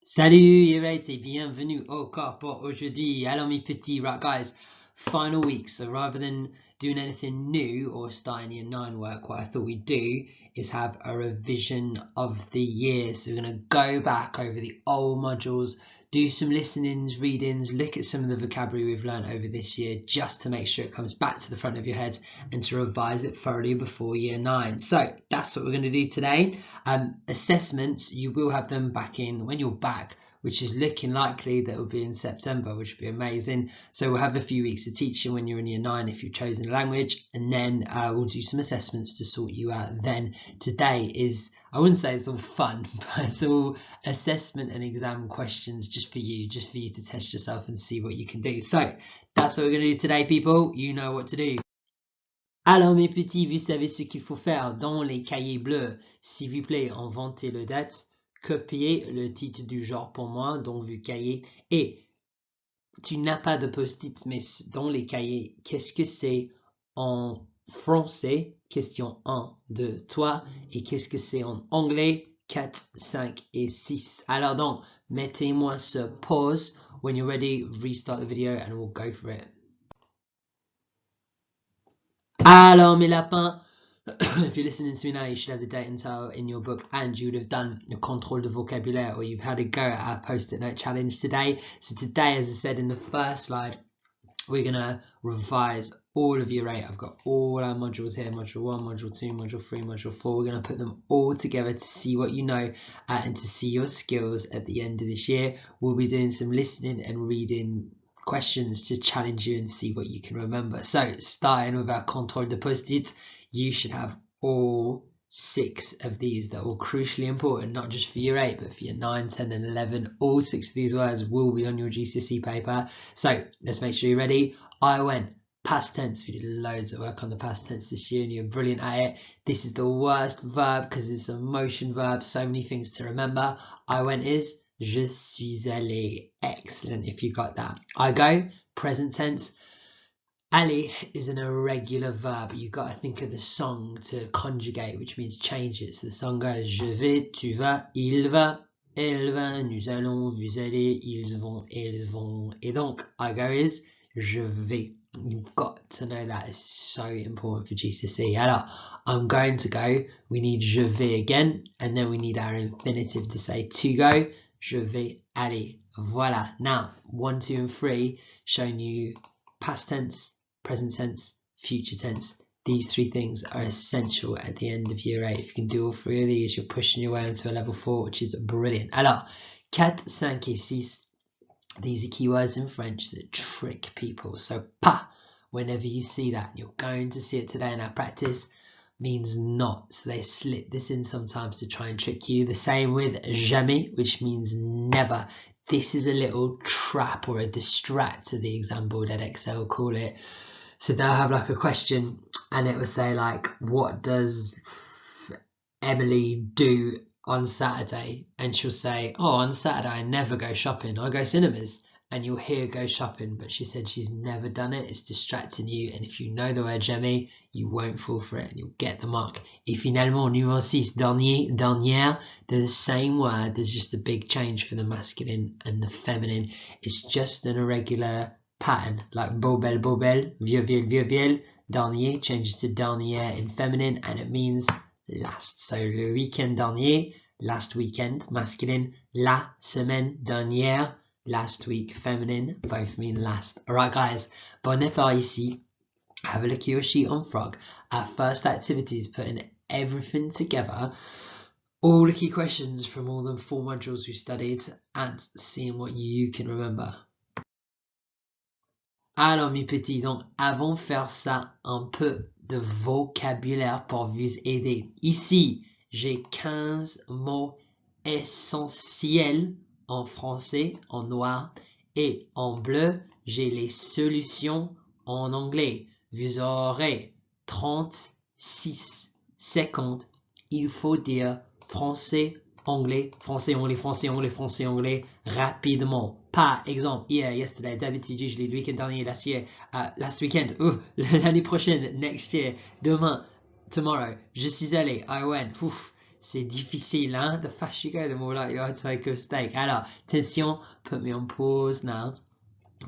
Salut, you're right, et bienvenue au corps pour aujourd'hui. Alors mes petits, right guys, final week. So rather than doing anything new or starting year 9 work, what I thought we'd do is have a revision of the year. So we're going to go back over the old modules, do some listenings, readings, look at some of the vocabulary we've learned over this year just to make sure it comes back to the front of your head and to revise it thoroughly before year 9. So that's what we're going to do today. Assessments, you will have them back in when you're back, which is looking likely that will be in September, which would be amazing. So we'll have a few weeks of teaching when you're in year 9 if you've chosen a language, and then we'll do some assessments to sort you out. Then today is, I wouldn't say it's all fun, but it's all assessment and exam questions just for you to test yourself and see what you can do. So that's what we're going to do today, people. You know what to do. Alors mes petits, vous savez ce qu'il faut faire dans les cahiers bleus. S'il vous plaît, inventez le date, copiez le titre du genre pour moi dans vos cahiers. Et tu n'as pas de post-it, mais dans les cahiers, qu'est-ce que c'est en français? Question 1 de toi. Et qu'est-ce que c'est en anglais? 4, 5 et 6. Alors donc, mettez-moi ce pause. When you're ready, restart the video and we'll go for it. Alors mes lapins, if you're listening to me now, you should have the date and time in your book, and you would have done your control de vocabulaire, or you've had a go at our post-it note challenge today. So today, as I said in the first slide, we're going to revise all of year 8. I've got all our modules here, module 1, module 2, module 3, module 4. We're going to put them all together to see what you know and to see your skills at the end of this year. We'll be doing some listening and reading questions to challenge you and see what you can remember. So starting with our contrôle de post-it, you should have all 6 of these that are all crucially important, not just for year 8 but for year 9, 10 and 11. All 6 of these words will be on your GCSE paper. So let's make sure you're ready. I went. Past tense. We did loads of work on the past tense this year and you're brilliant at it. This is the worst verb because it's a motion verb. So many things to remember. I went is je suis allé. Excellent if you got that. I go, present tense. Aller is an irregular verb. You've got to think of the song to conjugate, which means change it. So the song goes je vais, tu vas, il va, elle va, nous allons, vous allez, ils vont, elles vont. Et donc, I go is je vais. You've got to know that. It's so important for GCSE. Alors, I'm going to go. We need je vais again, and then we need our infinitive to say to go. Je vais aller. Voila. Now, 1, 2 and 3 showing you past tense, present tense, future tense. These 3 things are essential at the end of year 8. If you can do all 3 of these, you're pushing your way into a level 4, which is brilliant. Alors, 4, 5 et 6. These are keywords in French that trick people. So pas, whenever you see that, you're going to see it today in our practice, means not. So they slip this in sometimes to try and trick you. The same with jamais, which means never. This is a little trap or a distractor, the exam board at Excel call it. So they'll have like a question and it will say like, what does Emily do on Saturday? And she'll say, oh, on Saturday I never go shopping, I go cinemas. And you'll hear go shopping, but she said she's never done it. It's distracting you, and if you know the word jamais, you won't fall for it and you'll get the mark. Et finalement, numéro 6, dernier, dernière, they're the same word. There's just a big change for the masculine and the feminine. It's just an irregular pattern, like beau, belle, vieux, vieux. Dernier changes to dernière in feminine, and it means last. So le week-end dernier, last weekend, masculine. La semaine dernière, last week, feminine, both mean last. Alright guys, bon effort ici. Have a look at your sheet on Frog. Our first activity is putting everything together, all the key questions from all the 4 modules we studied, and seeing what you can remember. Alors mes petits, donc avant de faire ça, un peu de vocabulaire pour vous aider. Ici, j'ai 15 mots essentiels en français, en noir, et en bleu, j'ai les solutions en anglais. Vous aurez 36 secondes. Il faut dire français, anglais, français, anglais, français, anglais, français, anglais, rapidement. Par exemple, hier, yesterday, d'habitude, usually, le week-end dernier, last year, last weekend, l'année prochaine, next year, demain, tomorrow, je suis allé, I went, c'est difficile, hein? The faster you go, the more likely you are to make a mistake. Alors, attention, put me on pause now.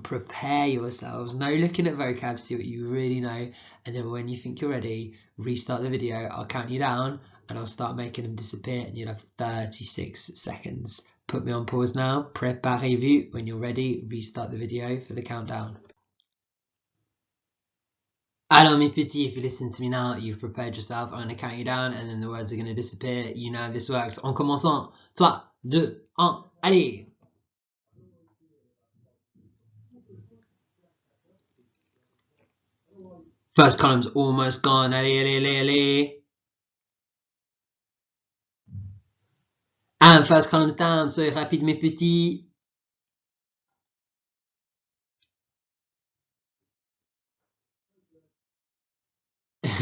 Prepare yourselves. No looking at vocab, see what you really know, and then when you think you're ready, restart the video. I'll count you down and I'll start making them disappear, and you'll have 36 seconds. Put me on pause now. Préparez-vous. When you're ready, restart the video for the countdown. Alors mes petits, if you listen to me now, you've prepared yourself. I'm going to count you down and then the words are going to disappear. You know how this works. En commençant, 3, 2, 1, allez! First column's almost gone. Allez, allez, allez, allez. And first column's down. Soyez rapide mes petits.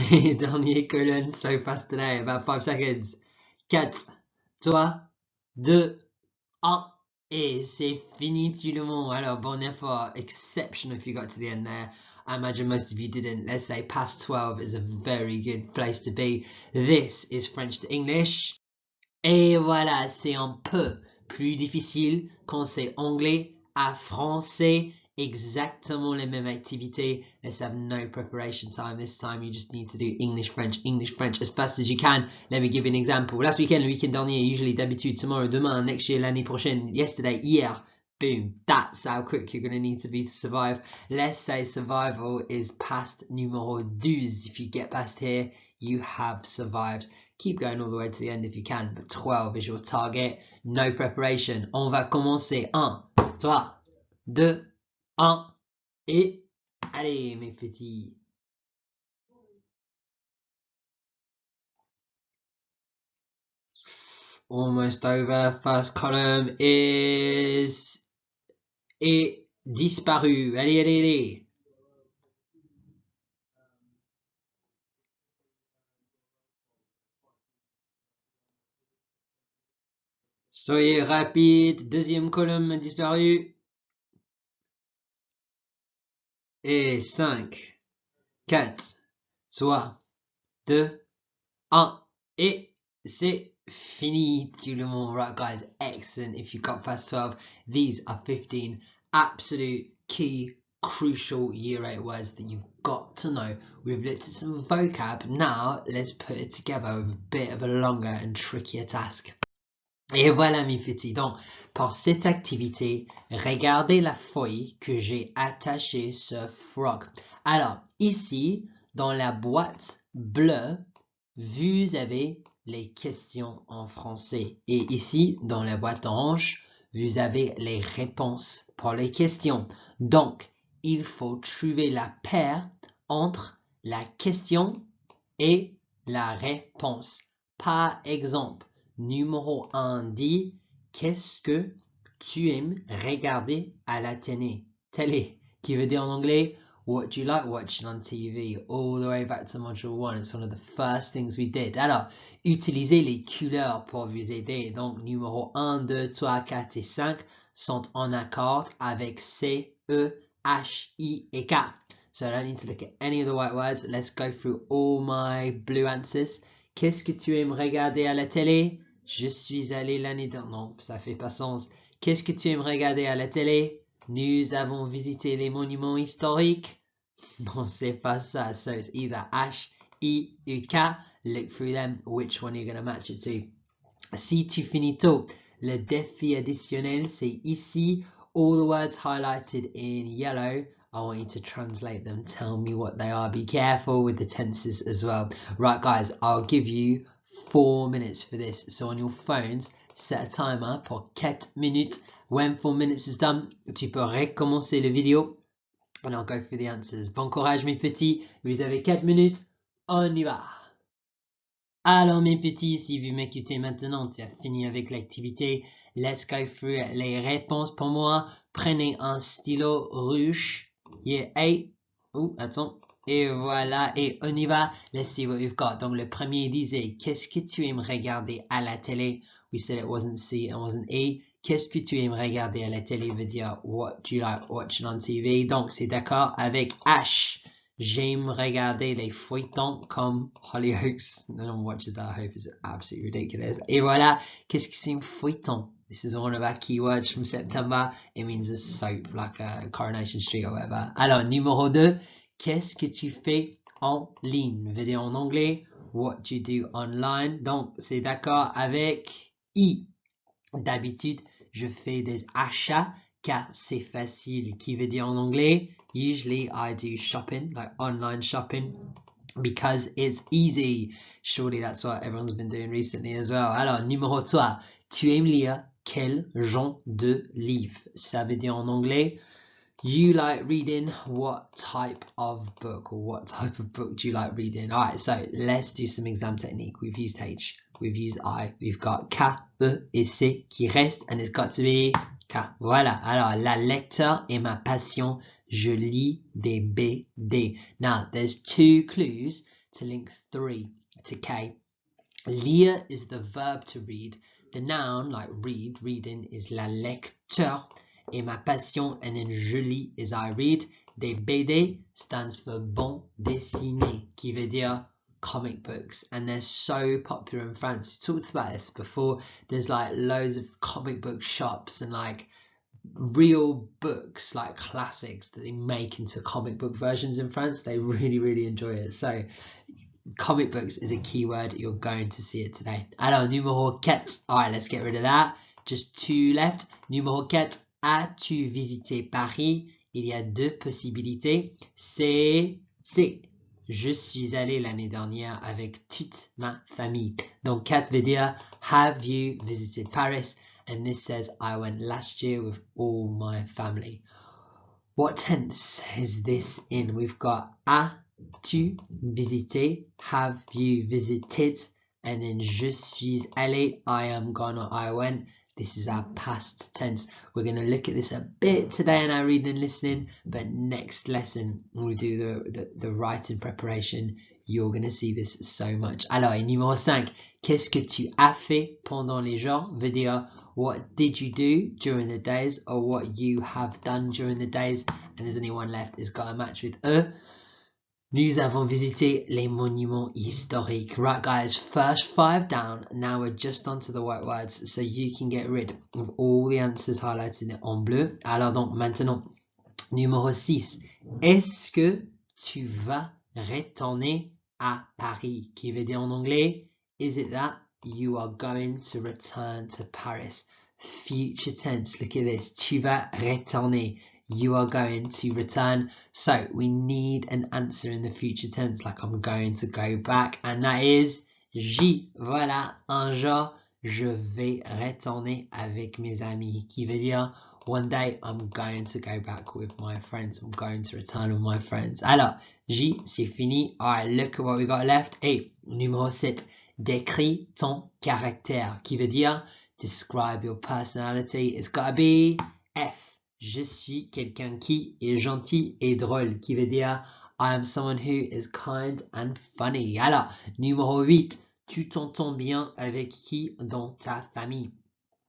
Dernier colonne, so fast today, about 5 seconds. 4, 3, 2, 1. Et c'est fini tout le monde. Alors, bon effort. Exceptional if you got to the end there. I imagine most of you didn't. Let's say past 12 is a very good place to be. This is French to English. Et voilà, c'est un peu plus difficile quand c'est anglais à français. Exactement les mêmes activités. Let's have no preparation time this time. You just need to do English, French as fast as you can. Let me give you an example. Last weekend, le week-end dernier, usually d'habitude, tomorrow, demain, next year, l'année prochaine, yesterday, hier. Boom. That's how quick you're going to need to be to survive. Let's say survival is past numéro 12. If you get past here, you have survived. Keep going all the way to the end if you can, but 12 is your target. No preparation. On va commencer. 1, 3, 2, 1, et allez mes petits. Almost over. First column is et disparu. Allez, allez, allez. Soyez rapide. Deuxième colonne disparu. Et 5, 4, 3, 2, 1. Et c'est fini tout le monde. Right guys, excellent. If you got past 12, these are 15 absolute key crucial year 8 words that you've got to know. We've looked at some vocab. Now let's put it together with a bit of a longer and trickier task. Et voilà mes petits, donc pour cette activité, regardez la feuille que j'ai attachée sur frog. Alors ici, dans la boîte bleue, vous avez les questions en français. Et ici, dans la boîte orange, vous avez les réponses pour les questions. Donc, il faut trouver la paire entre la question et la réponse. Par exemple, numéro 1 dit « Qu'est-ce que tu aimes regarder à la télé ?» Télé, qui veut dire en anglais « What do you like watching on TV ?» All the way back to module 1, it's one of the first things we did. Alors, utilisez les couleurs pour vous aider. Donc, numéro 1, 2, 3, 4 et 5 sont en accord avec C, E, H, I et K. So I don't need to look at any of the white words. Let's go through all my blue answers. Qu'est-ce que tu aimes regarder à la télé? Je suis allé l'année dernière. Non, ça fait pas sens. Qu'est-ce que tu aimes regarder à la télé? Nous avons visité les monuments historiques. Non, c'est pas ça. So it's either H, I, U, K. Look through them. Which one you're going to match it to? Si tu finis tôt. Le défi additionnel, c'est ici. All the words highlighted in yellow. I want you to translate them. Tell me what they are. Be careful with the tenses as well. Right, guys, I'll give you 4 minutes for this. So on your phones, set a timer pour 4 minutes. When 4 minutes is done, tu peux recommencer la vidéo. And I'll go through the answers. Bon courage mes petits. Vous avez 4 minutes. On y va. Alors mes petits, si vous m'écoutez maintenant, tu as fini avec l'activité. Let's go through les réponses pour moi. Prenez un stylo rouge. Yeah, hey. Oh, attends. Et voilà, et on y va. Let's see what we've got. Donc le premier disait, qu'est-ce que tu aimes regarder à la télé? We said it wasn't C and wasn't E. Qu'est-ce que tu aimes regarder à la télé veut dire what do you like watching on TV? Donc c'est d'accord avec H. J'aime regarder les feuilletons comme Hollyoaks. No one watches that. I hope it's absolutely ridiculous. Et voilà, qu'est-ce que c'est un feuilleton? This is one of our keywords from September. It means a soap, like a Coronation Street or whatever. Alors, numéro 2, qu'est-ce que tu fais en ligne? Vidéo en anglais. What do you do online? Donc, c'est d'accord avec I. D'habitude, je fais des achats car c'est facile. Qui veut dire en anglais? Usually I do shopping, like online shopping, because it's easy. Surely that's what everyone's been doing recently as well. Alors, numéro 3, tu aimes lire quel genre de livre? Ça veut dire en anglais, you like reading what type of book, or what type of book do you like reading? All right, so let's do some exam technique. We've used H, we've used I, we've got K, E et C qui reste, and it's got to be K. Voilà, alors la lecture est ma passion. Je lis des BD. Now, there's 2 clues to link 3 to K. Lire is the verb to read. The noun, like read, reading, is la lecture. Et ma passion, and then je lis is I read. Des BD stands for bande dessinée, qui veut dire comic books, and they're so popular in France. We talked about this before. There's like loads of comic book shops and like real books, like classics that they make into comic book versions in France. They really enjoy it. So comic books is a keyword. You're going to see it today. Alors, numéro 4. All right, let's get rid of that. Just 2 left. Numéro 4. As-tu visité Paris? Il y a 2 possibilités. C'est je suis allé l'année dernière avec toute ma famille. Donc 4 veut dire have you visited Paris? And this says I went last year with all my family. What tense is this in? We've got as-tu visité? Have you visited? And then je suis allé, I am gone or I went. This is our past tense. We're going to look at this a bit today in our reading and listening, but next lesson when we do the writing preparation, you're going to see this so much. Alors, numéro 5, qu'est-ce que tu as fait pendant les jours? Veut dire, what did you do during the days, or what you have done during the days? And there's only one left. It's got a match with E. Nous avons visité les monuments historiques. Right, guys, first 5 down. Now we're just onto the white words, so you can get rid of all the answers highlighted en bleu. Alors donc, maintenant, numéro 6. Est-ce que tu vas retourner à Paris? Qui veut dire en anglais, is it that you are going to return to Paris? Future tense, look at this. Tu vas retourner. You are going to return. So we need an answer in the future tense, like I'm going to go back, and that is j'y. Voilà, un jour, je vais retourner avec mes amis, qui veut dire one day I'm going to go back with my friends. I'm going to return with my friends. Alors, j'y, c'est fini. All right, look at what we got left. Et numéro 7, décris ton caractère, qui veut dire describe your personality. It's gotta be F. Je suis quelqu'un qui est gentil et drôle, qui veut dire I am someone who is kind and funny. Alors, numéro 8, tu t'entends bien avec qui dans ta famille?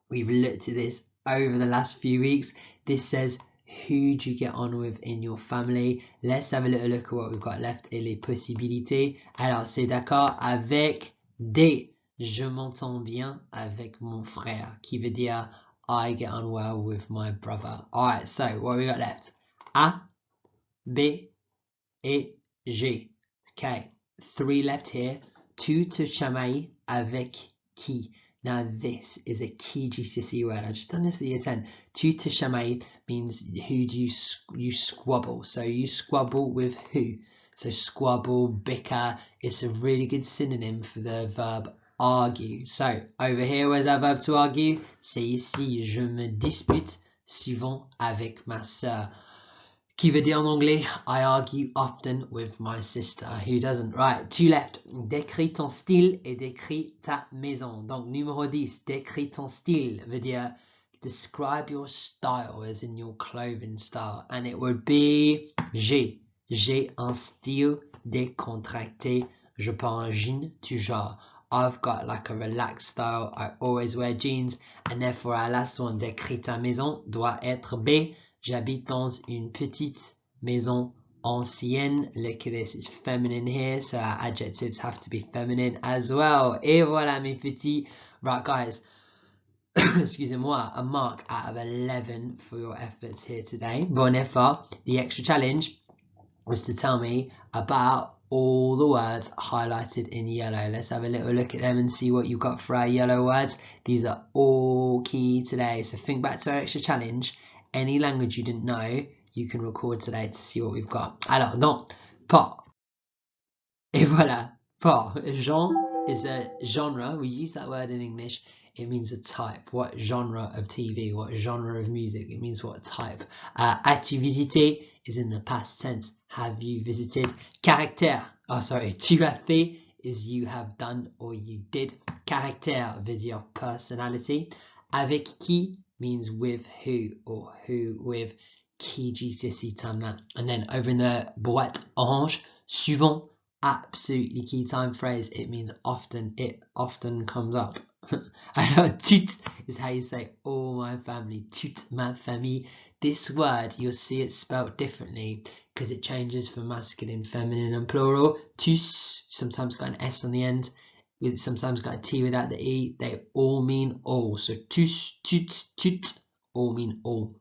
We've looked at this over the last few weeks. This says who do you get on with in your family? Let's have a little look at what we've got left et les possibilités. Alors, c'est d'accord avec D. Je m'entends bien avec mon frère, qui veut dire I get on well with my brother. Alright, so what have we got left? A, B, et G. Okay, 3 left here. Tu te chamailles avec qui? Now this is a key GCSE word. I've just done this at year 10. Tu te chamailles means who do you squabble. So you squabble with who? So squabble, bicker. It's a really good synonym for the verb argue. So over here, where's our verb to argue? C'est ici, je me dispute souvent avec ma sœur. Qui veut dire en anglais, I argue often with my sister. Who doesn't? Right, 2 left. Décris ton style et décris ta maison. Donc numéro 10, décris ton style veut dire describe your style, as in your clothing style. And it would be j'ai un style décontracté. Je porte un jean du genre. I've got like a relaxed style. I always wear jeans. And therefore, our last one, décris ta maison, doit être B. J'habite dans une petite maison ancienne. Look at this, it's feminine here, so our adjectives have to be feminine as well. Et voilà mes petits. Right guys, excusez-moi, a mark out of 11 for your efforts here today. Bon effort. The extra challenge was to tell me about all the words highlighted in yellow. Let's have a little look at them and see what you've got for our yellow words. These are all key today, so think back to our extra challenge. Any language you didn't know, you can record today to see what we've got. Alors, non, pas. Et voilà, pas. Genre is a genre. We use that word in English. It means a type. What genre of TV? What genre of music? It means what type. As-tu visité is in the past tense. Have you visited? Caractère. Oh, sorry. Tu as fait is you have done or you did. Caractère veut dire personality. Avec qui means with who or who with. Key GCSE time that. And then over in the boîte orange, souvent. Absolutely key time phrase. It means often. It often comes up. I know toute is how you say all my family. Toute ma famille. This word, you'll see it spelt differently because it changes from masculine, feminine and plural. Tous, sometimes got an S on the end, with sometimes got a T without the E. They all mean all. So tous, toutes, toutes, all mean all.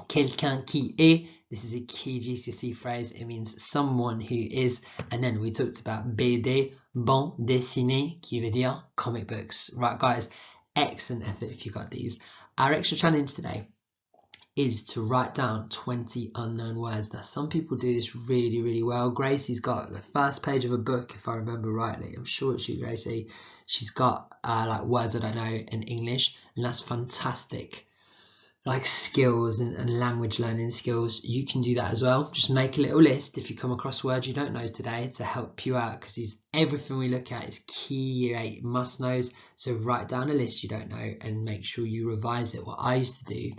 Quelqu'un qui est, this is a key GCSE phrase. It means someone who is. And then we talked about BD, bande dessinée, qui veut dire comic books. Right, guys, excellent effort if you got these. Our extra challenge today is to write down 20 unknown words. Now, some people do this really, really well. Gracie's got the first page of a book, if I remember rightly. I'm sure it's you, Gracie. She's got like words I don't know in English, and that's fantastic. Like skills and language learning skills, you can do that as well. Just make a little list if you come across words you don't know today to help you out, because everything we look at is key year 8 must knows. So write down a list you don't know and make sure you revise it. What I used to do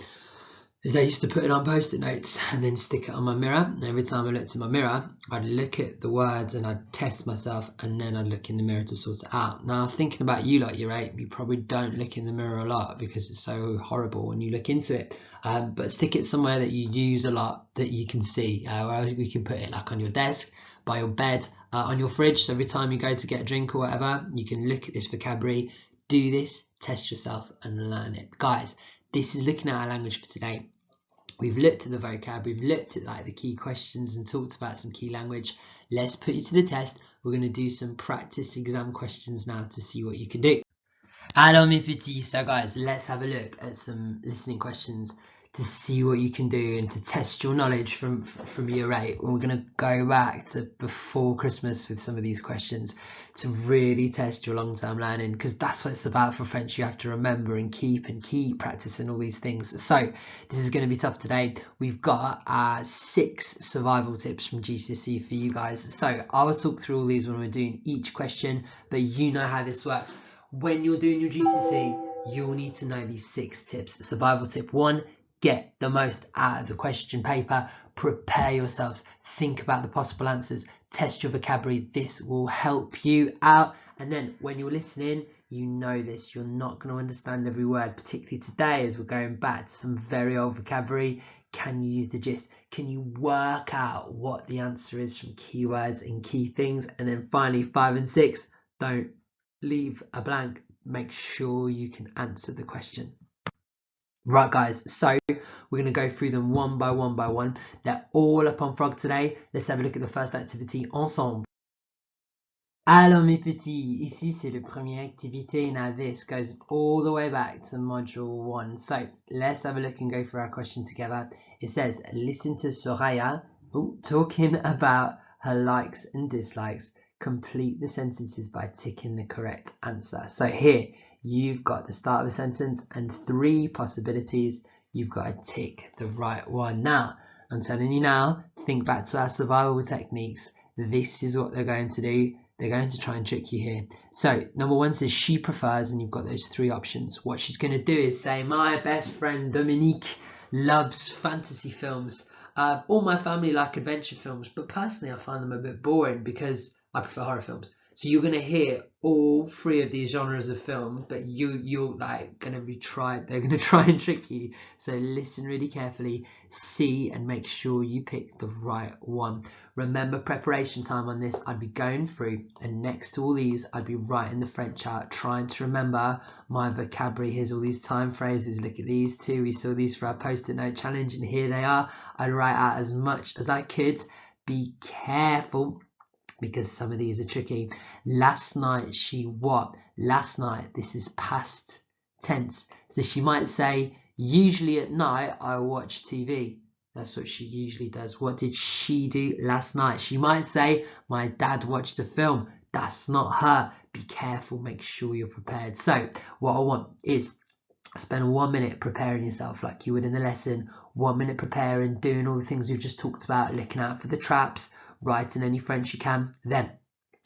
is I used to put it on post-it notes and then stick it on my mirror. And every time I looked in my mirror, I'd look at the words and I'd test myself, and then I'd look in the mirror to sort it out. Now, thinking about you like year 8, you probably don't look in the mirror a lot because it's so horrible when you look into it. But stick it somewhere that you use a lot that you can see. We can put it like on your desk, by your bed, on your fridge. So every time you go to get a drink or whatever, you can look at this vocabulary, do this, test yourself and learn it. Guys, this is looking at our language for today. We've looked at the vocab, we've looked at like the key questions and talked about some key language. Let's put you to the test. We're going to do some practice exam questions now to see what you can do. Alors mes petits, so guys, let's have a look at some listening questions to see what you can do and to test your knowledge from year 8. We're going to go back to before Christmas with some of these questions to really test your long-term learning, because that's what it's about for French. You have to remember and keep practicing all these things. So this is going to be tough today. We've got 6 survival tips from GCSE for you guys. So I will talk through all these when we're doing each question, but you know how this works. When you're doing your GCSE, you'll need to know these 6 tips. Survival tip 1, get the most out of the question paper. Prepare yourselves. Think about the possible answers. Test your vocabulary. This will help you out. And then when you're listening, you know this. You're not going to understand every word, particularly today as we're going back to some very old vocabulary. Can you use the gist? Can you work out what the answer is from keywords and key things? And then finally, 5 and 6, don't leave a blank. Make sure you can answer the question. Right guys, so we're going to go through them one by one. They're all up on Frog today. Let's have a look at the first activity ensemble. Alors mes petits, ici c'est the première activité. Now this goes all the way back to module 1. So let's have a look and go through our question together. It says, listen to Soraya talking about her likes and dislikes. Complete the sentences by ticking the correct answer. So here you've got the start of a sentence and 3 possibilities. You've got to tick the right one. Now, I'm telling you now, think back to our survival techniques. This is what they're going to do. They're going to try and trick you here. So number 1 says she prefers, and you've got those 3 options. What she's going to do is say, my best friend Dominique loves fantasy films. All my family like adventure films, but personally I find them a bit boring because I prefer horror films. So you're gonna hear all three of these genres of film, but you're like gonna be they're gonna try and trick you. So listen really carefully, see and make sure you pick the right one. Remember preparation time on this, I'd be going through, and next to all these I'd be writing the French out, trying to remember my vocabulary. Here's all these time phrases, look at these two, we saw these for our post-it note challenge, and here they are. I'd write out as much as I could. Be careful because some of these are tricky. Last night she what? Last night, this is past tense. So she might say, usually at night I watch TV. That's what she usually does. What did she do last night? She might say, my dad watched a film. That's not her. Be careful, make sure you're prepared. So what I want is spend 1 minute preparing yourself like you would in the lesson. 1 minute preparing, doing all the things we've just talked about, looking out for the traps, writing any French you can. Then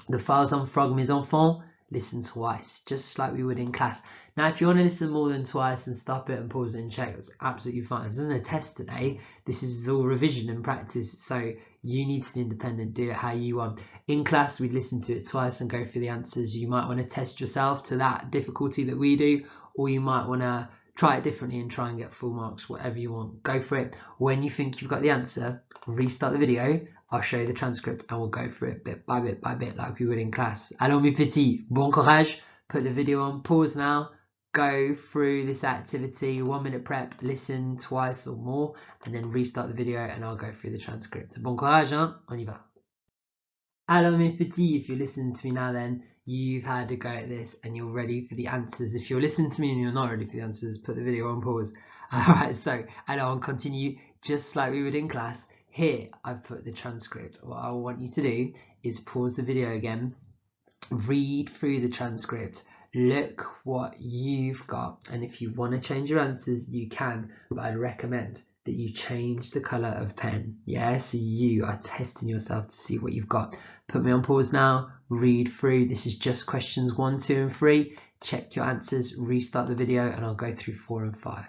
the files on frog mes enfants, listen twice, just like we would in class. Now if you want to listen more than twice and stop it and pause it and check, that's absolutely fine. This isn't a test today, this is all revision and practice, so you need to be independent, do it how you want. In class we'd listen to it twice and go through the answers. You might want to test yourself to that difficulty that we do, or you might want to try it differently and try and get full marks, whatever you want, go for it. When you think you've got the answer, restart the video, I'll show you the transcript and we'll go through it bit by bit like we would in class. Alors mes petits, bon courage, put the video on pause now, go through this activity, 1 minute prep, listen twice or more, and then restart the video and I'll go through the transcript. Bon courage, hein? On y va. Alors mes petits, if you're listening to me now then, you've had a go at this and you're ready for the answers. If you're listening to me and you're not ready for the answers, put the video on pause. Alright, so alors on continue just like we would in class. Here I've put the transcript. What I want you to do is pause the video again, read through the transcript, look what you've got, and if you want to change your answers you can, but I'd recommend that you change the color of pen. Yeah, so you are testing yourself to see what you've got. Put me on pause now, read through. This is just questions 1, 2 and 3. Check your answers, restart the video, and I'll go through 4 and 5.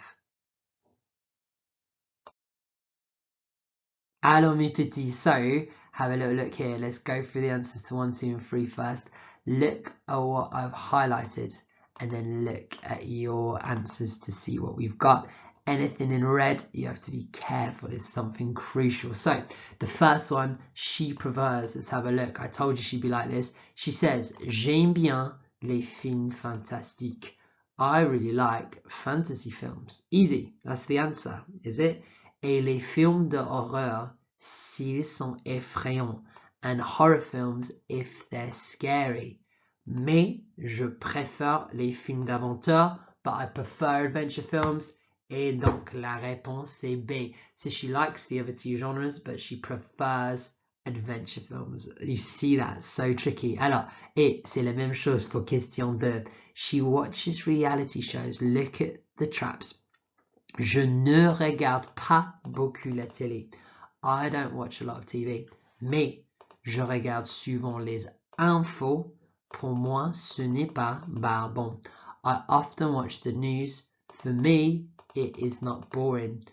Alors mes petits, so have a little look here. Let's go through the answers to 1, 2 and 3 first. Look at what I've highlighted and then look at your answers to see what we've got. Anything in red, you have to be careful, it's something crucial. So the first one, she prefers, let's have a look. I told you she'd be like this. She says, j'aime bien les films fantastiques. I really like fantasy films. Easy, that's the answer, is it? Et les films d'horreur, s'ils sont effrayants. And horror films if they're scary. Mais je préfère les films d'aventure, but I prefer adventure films. Et donc la réponse est B. So she likes the other two genres, but she prefers adventure films. You see that, so tricky. Alors, et c'est la même chose pour question 2. She watches reality shows. Look at the traps. Je ne regarde pas beaucoup la télé. I don't watch a lot of TV. Mais je regarde souvent les infos. Pour moi, ce n'est pas barbant. I often watch the news. For me, it is not boring.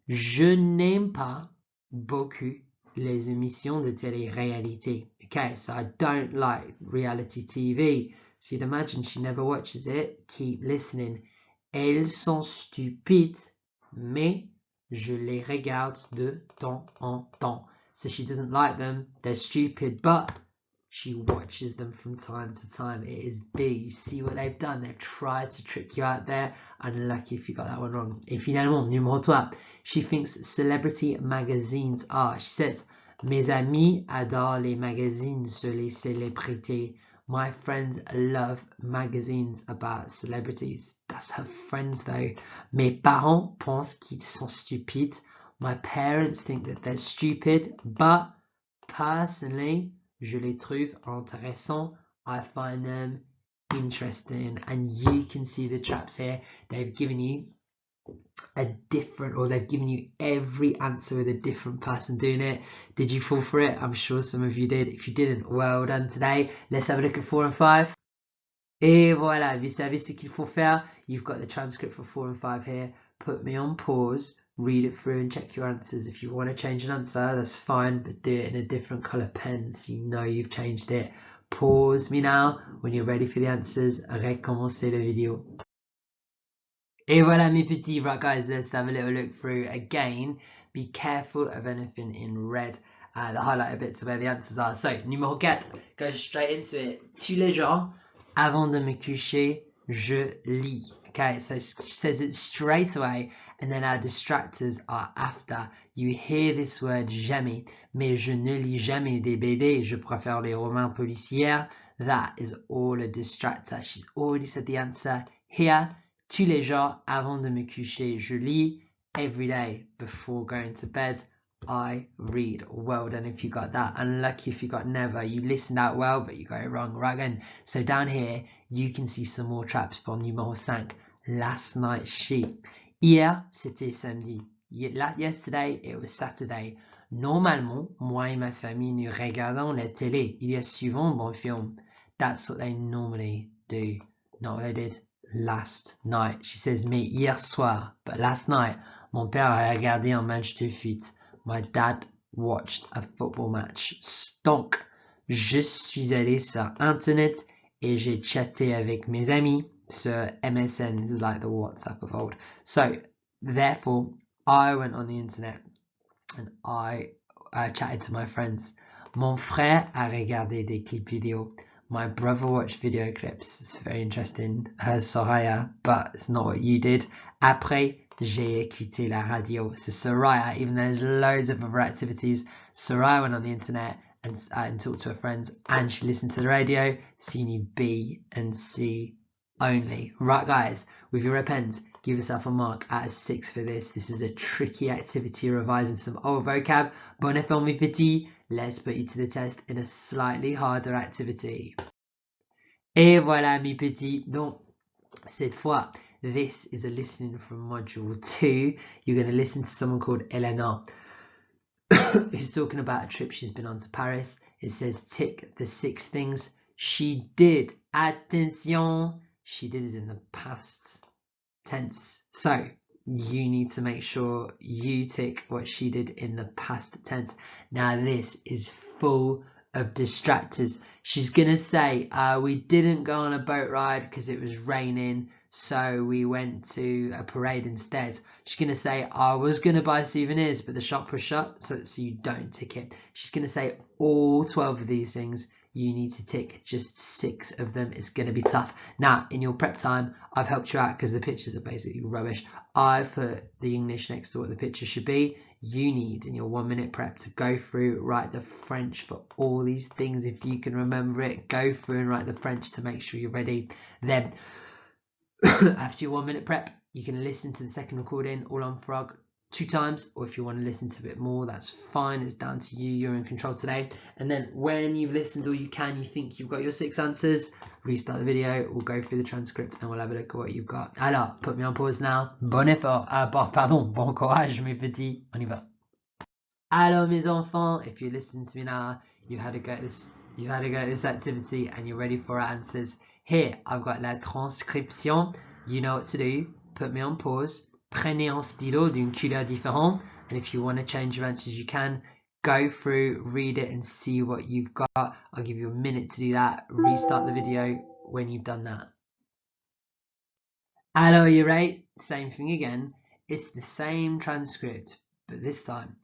Je n'aime pas beaucoup les émissions de télé-réalité. Okay, so I don't like reality TV. So you'd imagine she never watches it. Keep listening. Elles sont stupides, mais je les regarde de temps en temps. So she doesn't like them. They're stupid, but she watches them from time to time. It is B. You see what they've done? They've tried to trick you out there. Unlucky if you got that one wrong. Et finalement, numéro 3. She thinks celebrity magazines are. She says, mes amis adorent les magazines sur les célébrités. My friends love magazines about celebrities. That's her friends though. Mes parents pensent qu'ils sont stupides. My parents think that they're stupid, but personally, je les trouve intéressants. I find them interesting. And you can see the traps here. They've given you a different, or they've given you every answer with a different person doing it. Did you fall for it? I'm sure some of you did. If you didn't, well done today. Let's have a look at 4 and 5. Et voilà, vous savez ce qu'il faut faire. You've got the transcript for 4 and 5 here. Put me on pause, read it through and check your answers. If you want to change an answer, that's fine, but do it in a different color pen so you know you've changed it. pause me now when you're ready for the answers. Recommencez la vidéo. Et voilà mes petits. Right guys, let's have a little look through again. Be careful of anything in red. The highlighted bits of where the answers are. So, numéro 4, go straight into it. Tous les jours, avant de me coucher, je lis. Okay, so she says it straight away, and then our distractors are after. You hear this word jamais, mais je ne lis jamais des BD, je préfère les romans policiers. That is all a distractor. She's already said the answer here. Tous les jours, avant de me coucher, je lis. Every day, before going to bed, I read. Well done if you got that. Unlucky if you got never. You listened out well, but you got it wrong. Right again. So down here, you can see some more traps for numéro 5. Last night's sheet. Hier, c'était samedi. Yesterday, it was Saturday. Normalement, moi et ma famille, nous regardons la télé. Il y a souvent un bon film. That's what they normally do. Not what they did last night. She says, mais hier soir. But last night, mon père a regardé un match de foot. My dad watched a football match. Donc, je suis allé sur Internet et j'ai chatté avec mes amis sur MSN. This is like the WhatsApp of old. So, therefore, I went on the internet and I chatted to my friends. Mon frère a regardé des clips vidéo. My brother watched video clips. It's very interesting. Soraya, but it's not what you did. Après, j'ai écouté la radio. So Soraya, even though there's loads of other activities, Soraya went on the internet and talked to her friends, and she listened to the radio. So you need B and C only. Right, guys, with your red pens, give yourself a mark out of 6 for this. This is a tricky activity, revising some old vocab. Bon effort, mes petits. Let's put you to the test in a slightly harder activity. Et voilà, mes petits. Donc, cette fois, this is a listening from module 2. You're going to listen to someone called Elena, who's talking about a trip she's been on to Paris. It says, tick the 6 things she did. Attention, she did is in the past tense. So, you need to make sure you tick what she did in the past tense. Now this is full of distractors. She's gonna say, we didn't go on a boat ride because it was raining, so we went to a parade instead. She's gonna say, I was gonna buy souvenirs, but the shop was shut, so you don't tick it. She's gonna say all 12 of these things. You need to tick just 6 of them. It's going to be tough. Now, in your prep time, I've helped you out because the pictures are basically rubbish. I've put the English next to what the picture should be. You need, in your 1-minute prep, to go through, write the French for all these things. If you can remember it, go through and write the French to make sure you're ready. Then, after your 1-minute prep, you can listen to the second recording, All on Frog, 2 times, or if you want to listen to it more, that's fine. It's down to you. You're in control today. And then when you've listened all you can, you think you've got your 6 answers, restart the video, we'll go through the transcript and we'll have a look at what you've got. Alors, put me on pause now. Bon effort. Bon courage, mes petits. On y va. Alors, mes enfants, if you're listening to me now, you've had a go at this activity and you're ready for our answers. Here, I've got la transcription. You know what to do. Put me on pause. Prenez un stylo d'une couleur différente, and if you want to change your answers, you can. Go through, read it, and see what you've got. I'll give you a minute to do that. Restart the video when you've done that. Alors, you're right. Same thing again. It's the same transcript, but this time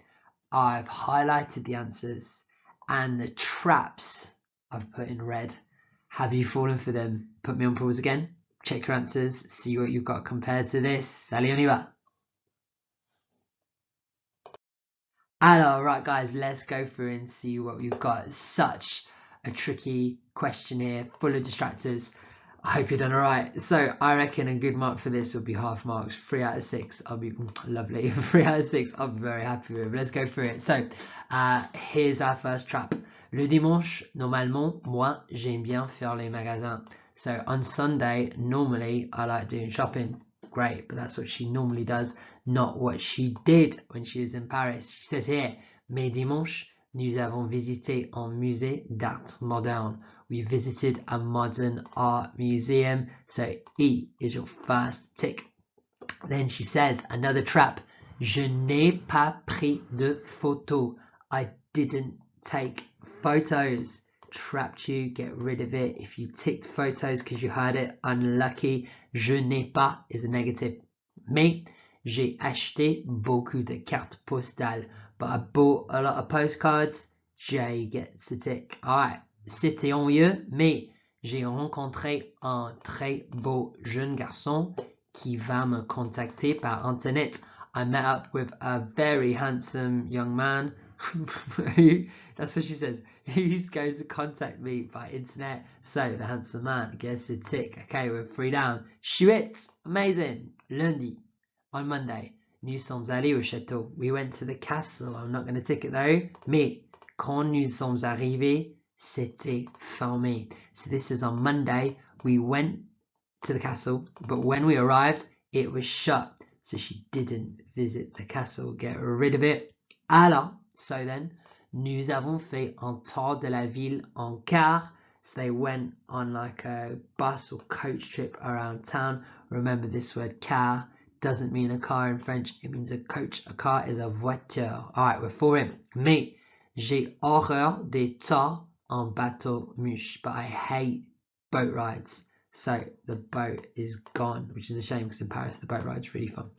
I've highlighted the answers and the traps I've put in red. Have you fallen for them? Put me on pause again. Check your answers, see what you've got compared to this. Allez, on y va. Alors, right guys, let's go through and see what we've got. Such a tricky question here, full of distractors. I hope you've done all right. So I reckon a good mark for this will be half marks. 3 out of 6, I'll be lovely. 3 out of 6, I'll be very happy with. Let's go through it. So here's our first trap. Le dimanche, normalement, moi, j'aime bien faire les magasins. So on Sunday, normally, I like doing shopping. Great, but that's what she normally does, not what she did when she was in Paris. She says here, mais dimanche, nous avons visité un musée d'art moderne. We visited a modern art museum. So E is your first tick. Then she says, another trap. Je n'ai pas pris de photos. I didn't take photos. trapped you, get rid of it. If you ticked photos because you heard it, unlucky. Je n'ai pas is a negative. Mais j'ai acheté beaucoup de cartes postales, but I bought a lot of postcards. J gets a tick. Alright, c'était ennuyeux, mais j'ai rencontré un très beau jeune garçon qui va me contacter par internet. I met up with a very handsome young man who, that's what she says, who's going to contact me by internet. So the handsome man gets a tick. Okay, we're 3 down. Chouette, amazing. Lundi, on Monday, nous sommes allés au château. We went to the castle. I'm not going to tick it though. Mais quand nous sommes arrivés, c'était fermé. So this is on Monday. We went to the castle, but when we arrived, it was shut. So she didn't visit the castle. Get rid of it. Alors, so then, nous avons fait un tour de la ville en car. So they went on like a bus or coach trip around town. Remember this word car doesn't mean a car in French. It means a coach. A car is a voiture. All right, we're for him. Mais j'ai horreur des tours en bateau mouche, but I hate boat rides. So the boat is gone, which is a shame because in Paris the boat ride's really fun.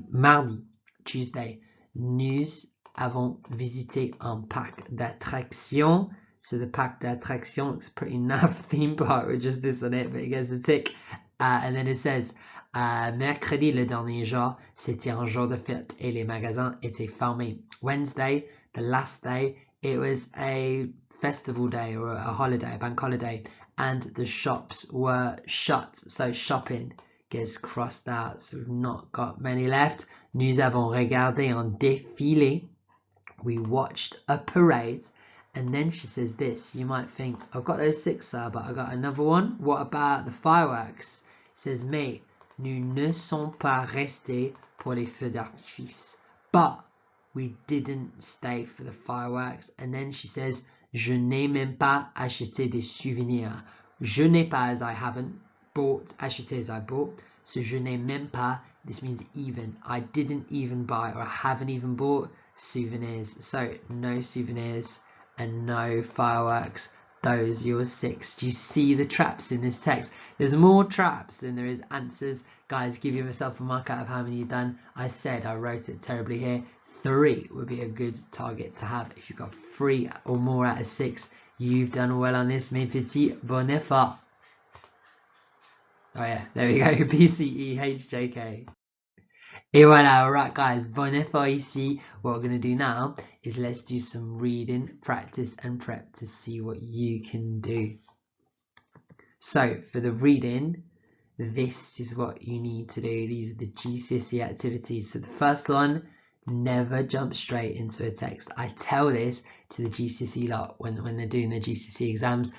Mardi, Tuesday, nous avons visité un parc d'attractions. So the parc d'attractions looks pretty naff theme park with just this on it, but it gets a tick. And then it says, mercredi, le dernier jour, c'était un jour de fête et les magasins étaient fermés. Wednesday, the last day, it was a festival day or a holiday, a bank holiday, and the shops were shut. So shopping gets crossed out, so we've not got many left. Nous avons regardé un défilé. We watched a parade. And then she says this. You might think, I've got those 6, but I got another one. What about the fireworks? It says, mais nous ne sommes pas restés pour les feux d'artifice. But we didn't stay for the fireworks. And then she says, je n'ai même pas acheté des souvenirs. Je n'ai pas as I haven't, bought, acheté as I bought. So je n'ai même pas, this means even. I didn't even buy or I haven't even bought souvenirs. So no souvenirs and no fireworks. Those are your 6. Do you see the traps in this text? There's more traps than there is answers. Guys, give yourself a mark out of how many you've done. I said I wrote it terribly here. 3 would be a good target to have. If you've got 3 or more out of 6, you've done well on this, mes petits. Bon effort. Oh yeah, there we go. BCEHJK. Et voilà, alright guys, bon effort ici. What we're going to do now is let's do some reading, practice and prep to see what you can do. So for the reading, this is what you need to do. These are the GCSE activities. So the first one, never jump straight into a text. I tell this to the GCSE lot when they're doing their GCSE exams.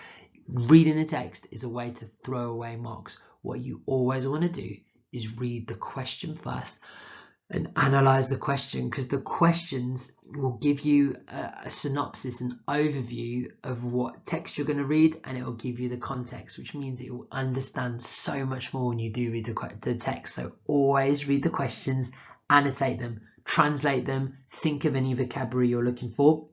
Reading the text is a way to throw away marks. What you always want to do is read the question first and analyze the question, because the questions will give you a synopsis, an overview of what text you're going to read, and it will give you the context, which means that you'll understand so much more when you do read the text. So always read the questions, annotate them, translate them, think of any vocabulary you're looking for.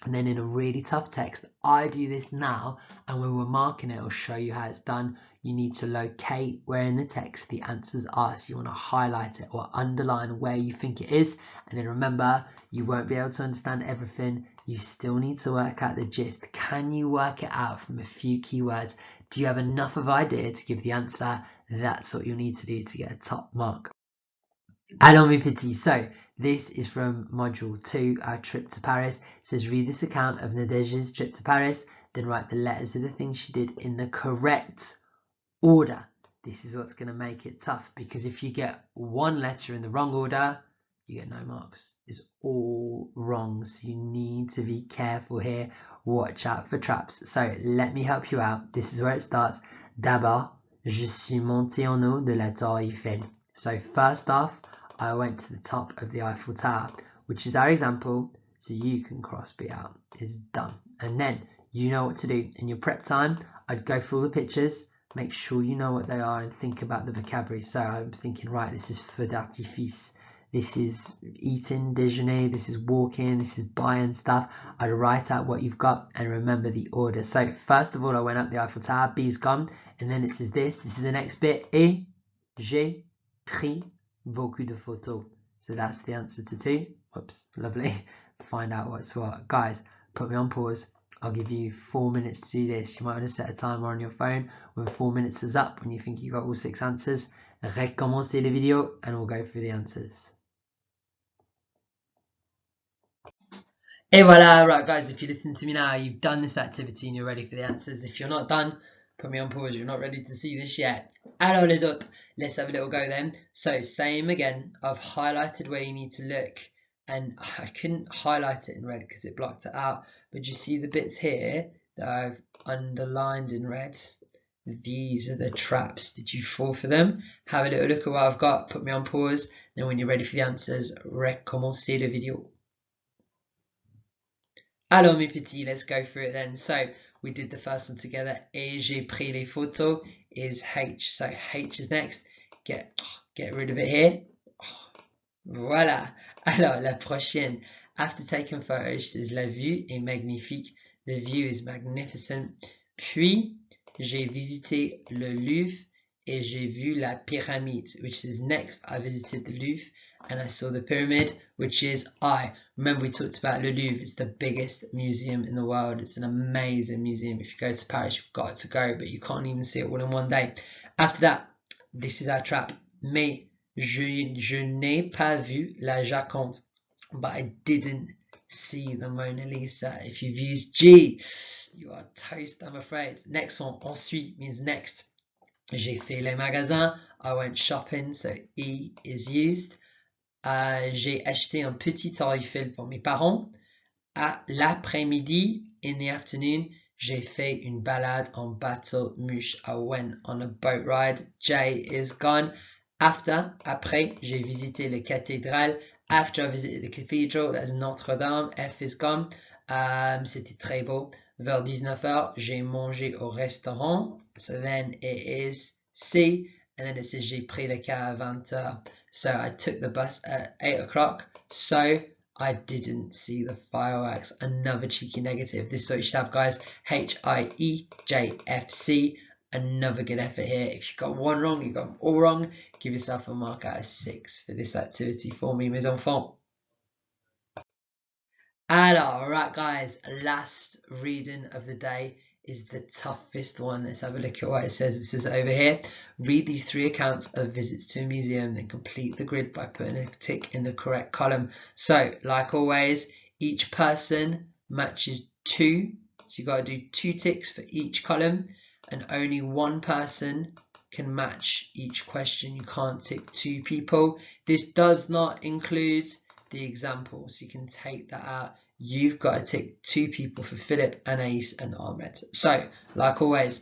And then in a really tough text, I do this now, and when we're marking it, I'll show you how it's done. You need to locate where in the text the answers are. So you want to highlight it or underline where you think it is. And then remember, you won't be able to understand everything. You still need to work out the gist. Can you work it out from a few keywords? Do you have enough of an idea to give the answer? That's what you'll need to do to get a top mark. Alors mes petits, so this is from module 2, our trip to Paris. It says read this account of Nadejda's trip to Paris, then write the letters of the things she did in the correct order. This is what's going to make it tough, because if you get one letter in the wrong order, you get no marks. It's all wrong, so you need to be careful here. Watch out for traps. So let me help you out. This is where it starts. D'abord, je suis monté en haut de la Tour Eiffel. So first off, I went to the top of the Eiffel Tower, which is our example, so you can cross B out. It's done. And then you know what to do. In your prep time, I'd go through all the pictures, make sure you know what they are and think about the vocabulary. So I'm thinking, right, this is feu d'artifice. this is eating, déjeuner, this is walking, this is buying stuff. I'd write out what you've got and remember the order. So first of all, I went up the Eiffel Tower, B's gone, and then it says this is the next bit, et j'ai pris beaucoup de photos. So that's the answer to 2. Whoops, lovely. Find out what's what. Guys, put me on pause. I'll give you 4 minutes to do this. You might want to set a timer on your phone when 4 minutes is up, when you think you got all 6 answers. Recommencez la vidéo and we'll go through the answers. Et voilà, right guys, if you listen to me now, you've done this activity and you're ready for the answers. If you're not done, put me on pause, you're not ready to see this yet. Alors les autres, let's have a little go then. So same again, I've highlighted where you need to look, and I couldn't highlight it in red because it blocked it out, but you see the bits here that I've underlined in red? These are the traps. Did you fall for them? Have a little look at what I've got, put me on pause, then when you're ready for the answers, recommencez la vidéo. Alors mes petits, let's go through it then. So we did the first one together. Et j'ai pris les photos is H. So H is next. Get rid of it here. Voilà. Alors la prochaine. After taking photos, she says la vue est magnifique. The view is magnificent. Puis j'ai visité le Louvre et j'ai vu la pyramide, which is next. I visited the Louvre and I saw the pyramid, which is I. Remember we talked about Le Louvre. It's the biggest museum in the world. It's an amazing museum. If you go to Paris, you've got to go, but you can't even see it all in one day. After that, this is our trap. Mais je n'ai pas vu la Joconde, but I didn't see the Mona Lisa. If you've used G, you are toast, I'm afraid. Next one, ensuite means next. J'ai fait les magasins. I went shopping, so E is used. J'ai acheté un petit Tour Eiffel pour mes parents. À l'après-midi, in the afternoon, j'ai fait une balade en bateau mouche. I went on a boat ride. J is gone. After, après, j'ai visité la cathédrale. After I visited the cathedral, that's Notre-Dame. F is gone. C'était très beau. Vers 19h, j'ai mangé au restaurant. So then it is C. And then it says j'ai pris le car à 20h. So I took the bus at 8 o'clock. So I didn't see the fireworks. Another cheeky negative. This is what you should have, guys. HIEJFC. Another good effort here. If you got one wrong, you got them all wrong. Give yourself a mark out of 6 for this activity for me, mes enfants. Alors, right guys, last reading of the day is the toughest one. Let's have a look at what it says. It says over here, read these 3 accounts of visits to a museum, then complete the grid by putting a tick in the correct column. So, like always, each person matches 2. So you've got to do 2 ticks for each column, and only 1 person can match each question. You can't tick 2 people. This does not include the example, so you can take that out. You've got to tick 2 people for Philip, Anais and Ahmed. So, like always,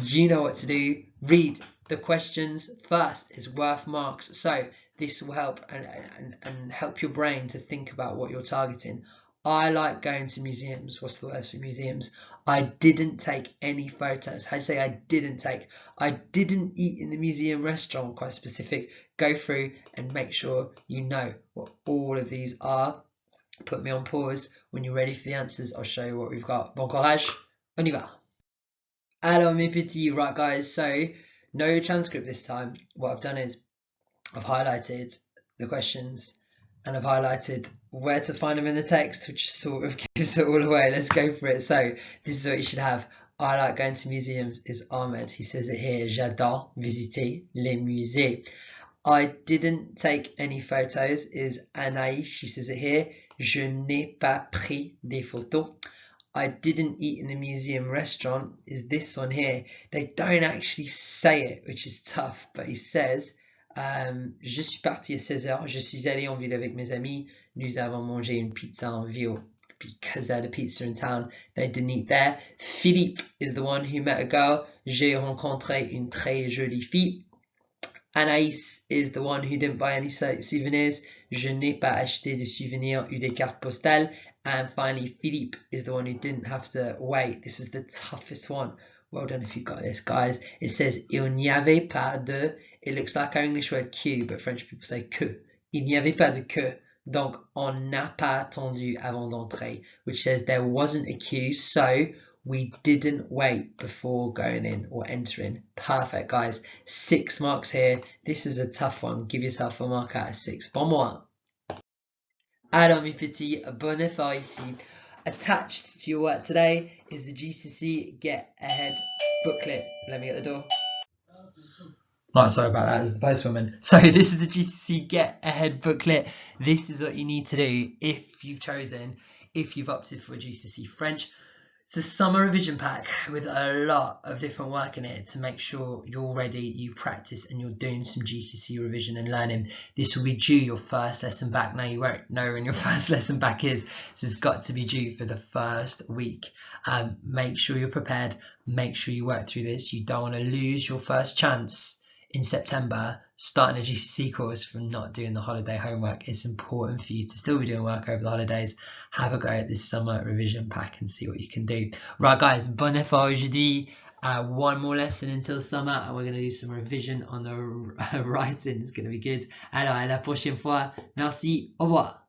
you know what to do. Read the questions first. It's worth marks. So this will help and help your brain to think about what you're targeting. I like going to museums. What's the word for museums? I didn't take any photos. How do you say I didn't take? I didn't eat in the museum restaurant, quite specific. Go through and make sure you know what all of these are. Put me on pause. When you're ready for the answers, I'll show you what we've got. Bon courage. On y va. Alors mes petits, right guys, so no transcript this time. What I've done is I've highlighted the questions and I've highlighted where to find them in the text, which sort of gives it all away. Let's go for it. So this is what you should have. I like going to museums is Ahmed. He says it here. J'adore visiter les musées. I didn't take any photos is Anaïs. She says it here. Je n'ai pas pris des photos. I didn't eat in the museum restaurant is this one here. They don't actually say it, which is tough, but he says je suis parti à 16h, je suis allé en ville avec mes amis, nous avons mangé une pizza en ville. Because they had a pizza in town, they didn't eat there. Philippe is the one who met a girl. J'ai rencontré une très jolie fille. Anaïs is the one who didn't buy any souvenirs. Je n'ai pas acheté de souvenirs ou des cartes postales. And finally, Philippe is the one who didn't have to wait. This is the toughest one. Well done if you got this, guys. It says il n'y avait pas de. It looks like our English word Q, but French people say que. Il n'y avait pas de queue. Donc, on n'a pas attendu avant d'entrer, which says there wasn't a queue, so we didn't wait before going in or entering. Perfect, guys. 6 marks here. This is a tough one. Give yourself a mark out of 6. Bon moi. Alors, mes petits, bon effort ici. Attached to your work today is the GCSE Get Ahead booklet. Let me get the door. Oh, sorry about that, it's the postwoman. So this is the GCSE Get Ahead booklet. This is what you need to do if you've opted for a GCSE French. It's a summer revision pack with a lot of different work in it to make sure you're ready, you practice, and you're doing some GCSE revision and learning. This will be due your first lesson back. Now you won't know when your first lesson back is, so it's got to be due for the first week. Make sure you're prepared, make sure you work through this. You don't want to lose your first chance in September starting a GCSE course from not doing the holiday homework. It's important for you to still be doing work over the holidays. Have a go at this summer revision pack and see what you can do. Right guys, bon effort aujourd'hui. One more lesson until summer and we're going to do some revision on the writing. It's going to be good. Alors à la prochaine fois. Merci. Au revoir.